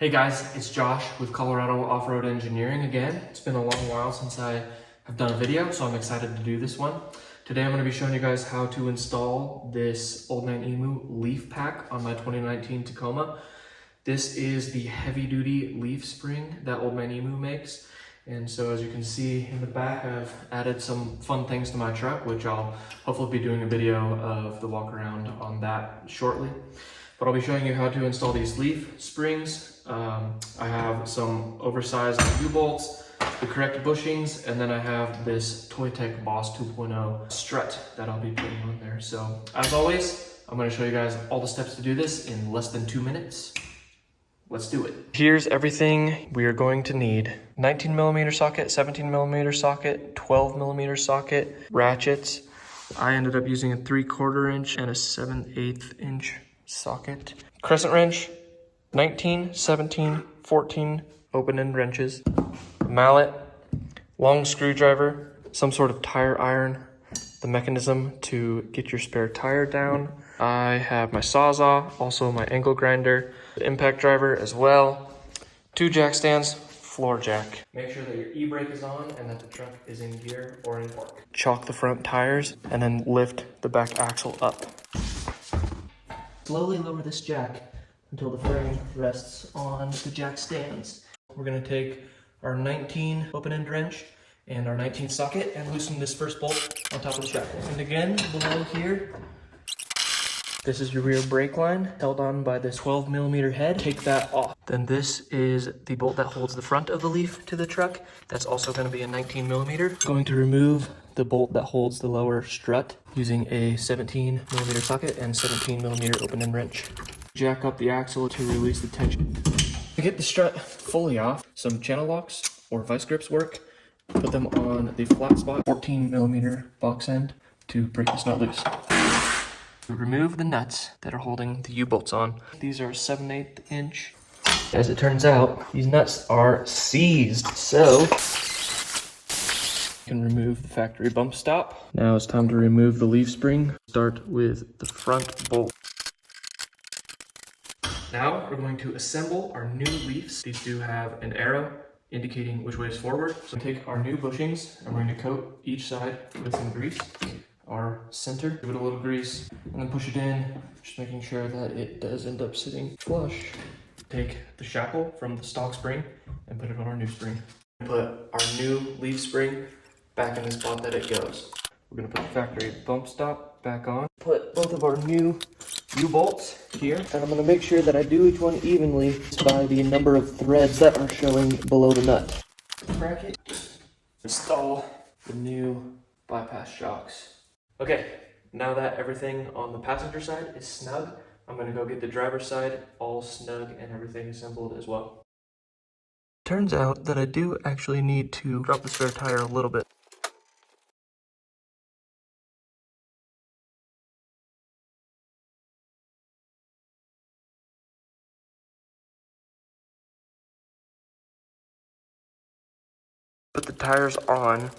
Hey guys, it's Josh with Colorado Off-Road Engineering again. It's been a long while since I have done a video, so I'm excited to do this one. Today I'm going to be showing you guys how to install this old Man Emu leaf pack on my 2019 Tacoma. This is the heavy-duty leaf spring that old Man Emu makes. And so as you can see in the back, I've added some fun things to my truck, which I'll hopefully be doing a video of the walk around on that shortly. But I'll be showing you how to install these leaf springs. I have some oversized U-bolts, the correct bushings, and then I have this Toytech Boss 2.0 strut that I'll be putting on there. So as always, I'm going to show you guys all the steps to do this in less than 2 minutes. Let's do it. Here's everything we are going to need. 19mm socket, 17mm socket, 12mm socket, ratchets. I ended up using a 3/4 inch and a 7/8 inch socket. Crescent wrench, 19, 17, 14 open-end wrenches, mallet, long screwdriver, some sort of tire iron, the mechanism to get your spare tire down. I have my Sawzall, also my angle grinder, the impact driver as well, 2 jack stands, floor jack. Make sure that your e-brake is on and that the truck is in gear or in park. Chalk the front tires and then lift the back axle up. Slowly lower this jack until the frame rests on the jack stands. We're going to take our 19 open-end wrench and our 19 socket and loosen this first bolt on top of the shackle. And again, below here, this is your rear brake line held on by this 12mm head. Take that off. Then this is the bolt that holds the front of the leaf to the truck. That's also going to be a 19mm. Going to remove the bolt that holds the lower strut using a 17mm socket and 17mm open-end wrench. Jack up the axle to release the tension. To get the strut fully off, some channel locks or vice grips work. Put them on the flat spot, 14mm box end to break this nut loose. Remove the nuts that are holding the U-bolts on. These are 7/8 inch. As it turns out, these nuts are seized, so you can remove the factory bump stop. Now it's time to remove the leaf spring. Start with the front bolt. Now we're going to assemble our new leaves. These do have an arrow indicating which way is forward. So take our new bushings and we're going to coat each side with some grease. Our center, give it a little grease, and then push it in, just making sure that it does end up sitting flush. Take the shackle from the stock spring and put it on our new spring. Put our new leaf spring back in the spot that it goes. We're going to put the factory bump stop back on. Put both of our new U-bolts here, and I'm going to make sure that I do each one evenly by the number of threads that are showing below the nut. Bracket. Install the new bypass shocks. Okay, now that everything on the passenger side is snug, I'm going to go get the driver's side all snug and everything assembled as well. Turns out that I do actually need to drop the spare tire a little bit. Put the tires on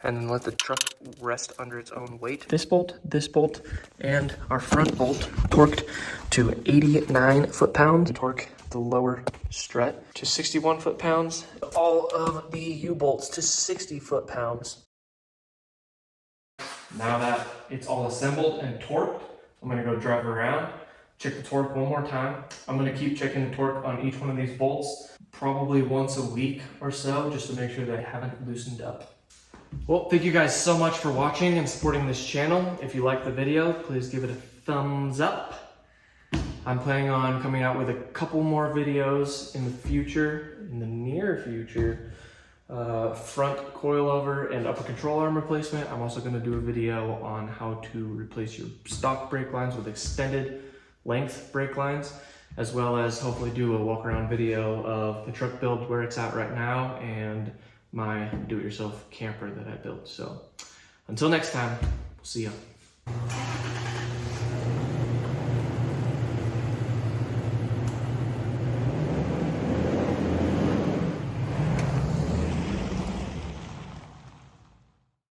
and then let the truck rest under its own weight. This bolt, and our front bolt torqued to 89 foot-pounds. Torque the lower strut to 61 foot-pounds. All of the U-bolts to 60 foot-pounds. Now that it's all assembled and torqued, I'm gonna go drive around, check the torque one more time. I'm gonna keep checking the torque on each one of these bolts, probably once a week or so, just to make sure that I haven't loosened up. Well, thank you guys so much for watching and supporting this channel. If you liked the video, please give it a thumbs up. I'm planning on coming out with a couple more videos in the future, in the near future. Front coilover and upper control arm replacement. I'm also going to do a video on how to replace your stock brake lines with extended length brake lines, as well as hopefully do a walk around video of the truck build where it's at right now and my do-it-yourself camper that I built. So until next time, we'll see ya.